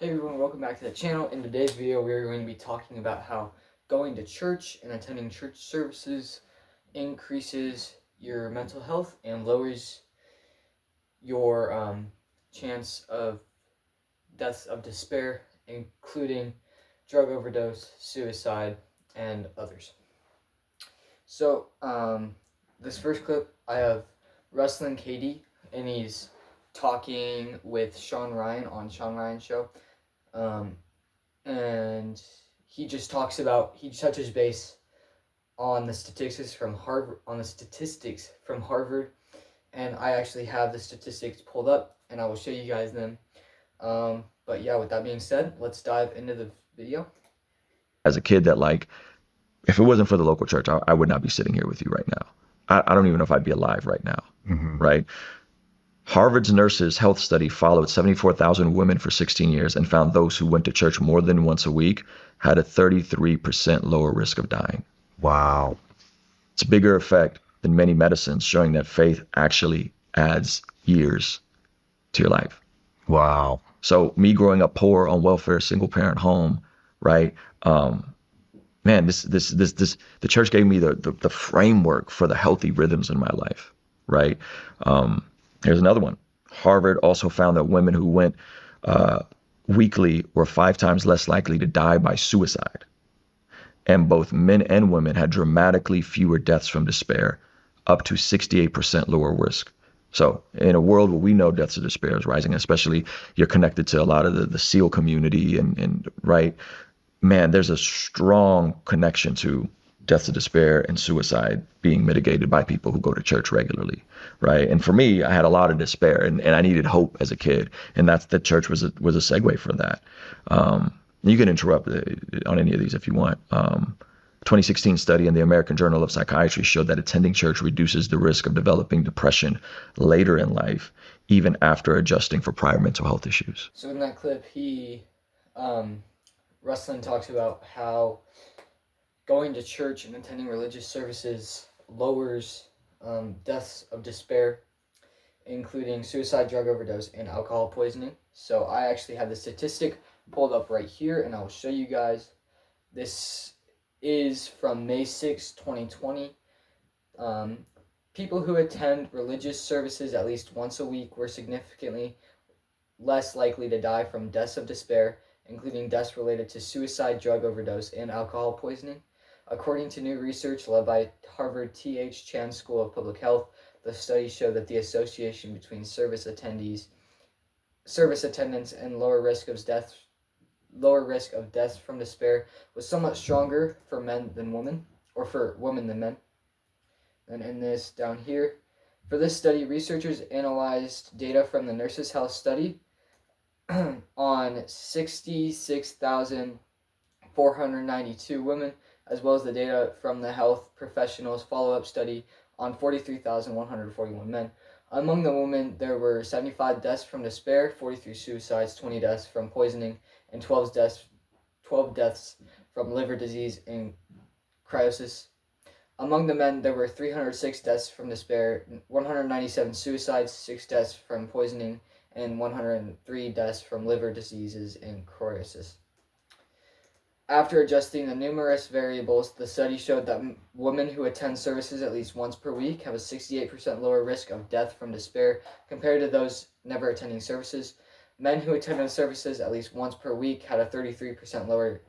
Hey everyone, welcome back to the channel. In today's video, we're going to be talking about how going to church and attending church services increases your mental health and lowers your chance of deaths of despair, including drug overdose, suicide, and others. So, this first clip, I have Ruslan KD, and he's talking with Shawn Ryan on Shawn Ryan Show. And he just talks about, he touches base on the statistics from Harvard, and I actually have the statistics pulled up, and I will show you guys them. But yeah, with that being said, let's dive into the video. As a kid that, like, if it wasn't for the local church, I would not be sitting here with you right now. I don't even know if I'd be alive right now, right? Harvard's nurses health study followed 74,000 women for 16 years and found those who went to church more than once a week had a 33% lower risk of dying. Wow. It's a bigger effect than many medicines, showing that faith actually adds years to your life. Wow. So me growing up poor on welfare, single parent home, right? Man, the church gave me the framework for the healthy rhythms in my life, right? Here's another one. Harvard also found that women who went weekly were 5 times less likely to die by suicide. And both men and women had dramatically fewer deaths from despair, up to 68% lower risk. So in a world where we know deaths of despair is rising, especially you're connected to a lot of the SEAL community and right, man, there's a strong connection to deaths of despair and suicide being mitigated by people who go to church regularly, right? And for me, I had a lot of despair and I needed hope as a kid, and that's the church was a segue for that. You can interrupt on any of these if you want. 2016 study in the American Journal of Psychiatry showed that attending church reduces the risk of developing depression later in life, even after adjusting for prior mental health issues. So in that clip, Ruslan talks about how going to church and attending religious services lowers deaths of despair, including suicide, drug overdose, and alcohol poisoning. So I actually have the statistic pulled up right here, and I will show you guys. This is from May 6, 2020. People who attend religious services at least once a week were significantly less likely to die from deaths of despair, including deaths related to suicide, drug overdose, and alcohol poisoning. According to new research led by Harvard T.H. Chan School of Public Health, the study showed that the association between service attendance, and lower risk of deaths from despair was somewhat stronger for men than women, or for women than men. And in this down here, for this study, researchers analyzed data from the Nurses' Health Study on 66,492 women, as well as the data from the Health Professionals Follow-Up Study on 43,141 men. Among the women, there were 75 deaths from despair, 43 suicides, 20 deaths from poisoning, and 12 deaths from liver disease and cirrhosis. Among the men, there were 306 deaths from despair, 197 suicides, 6 deaths from poisoning, and 103 deaths from liver diseases and cirrhosis. After adjusting the numerous variables, the study showed that women who attend services at least once per week have a 68% lower risk of death from despair compared to those never attending services. Men who attended services at least once per week had a 33% lower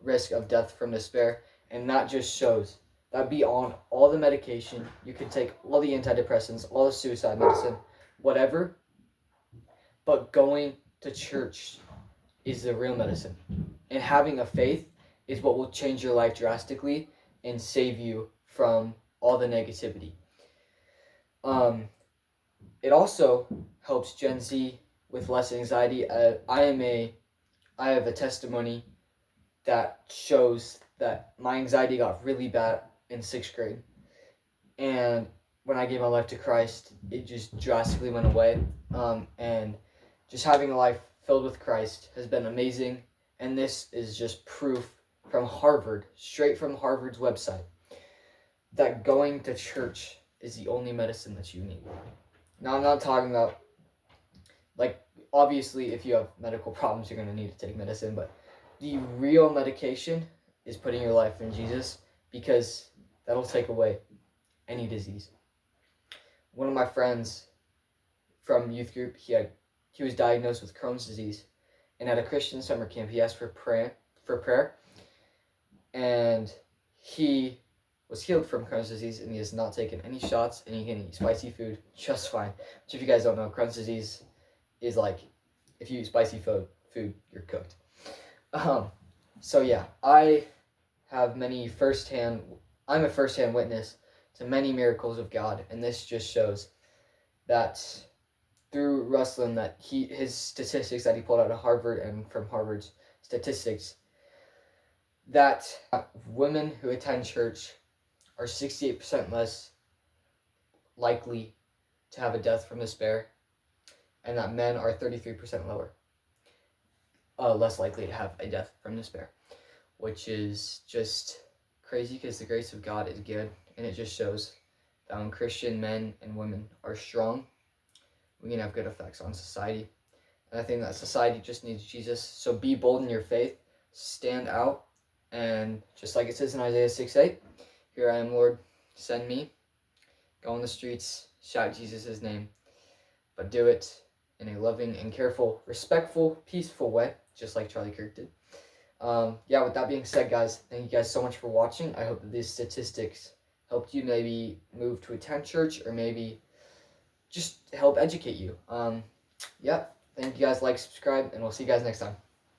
risk of death from despair, and that just shows that beyond all the medication, you can take all the antidepressants, all the suicide medicine, whatever, but going to church is the real medicine. And having a faith is what will change your life drastically and save you from all the negativity. It also helps Gen Z with less anxiety. I have a testimony that shows that my anxiety got really bad in 6th grade. And when I gave my life to Christ, it just drastically went away. And just having a life filled with Christ has been amazing. And this is just proof from Harvard, straight from Harvard's website, that going to church is the only medicine that you need. Now, I'm not talking about, like, obviously, if you have medical problems, you're going to need to take medicine, but the real medication is putting your life in Jesus, because that'll take away any disease. One of my friends from youth group, he was diagnosed with Crohn's disease, and at a Christian summer camp, he asked for prayer, and he was healed from Crohn's disease, and he has not taken any shots, and he can eat spicy food just fine. Which, if you guys don't know, Crohn's disease is like, if you eat spicy food, you're cooked. So yeah, I'm a first-hand witness to many miracles of God, and this just shows that through Ruslan, that his statistics that he pulled out of Harvard and from Harvard's statistics, that women who attend church are 68% less likely to have a death from despair, and that men are 33% less likely to have a death from despair, which is just crazy, because the grace of God is good, and it just shows that when Christian men and women are strong, we can have good effects on society. And I think that society just needs Jesus. So be bold in your faith, stand out, and just like it says in Isaiah 6:8, here I am, Lord, send me. Go on the streets, shout Jesus' name, but do it in a loving and careful, respectful, peaceful way, just like Charlie Kirk did. With that being said, guys, thank you guys so much for watching. I hope that these statistics helped you maybe move to attend church, or maybe just help educate you. Thank you guys, like, subscribe, and we'll see you guys next time.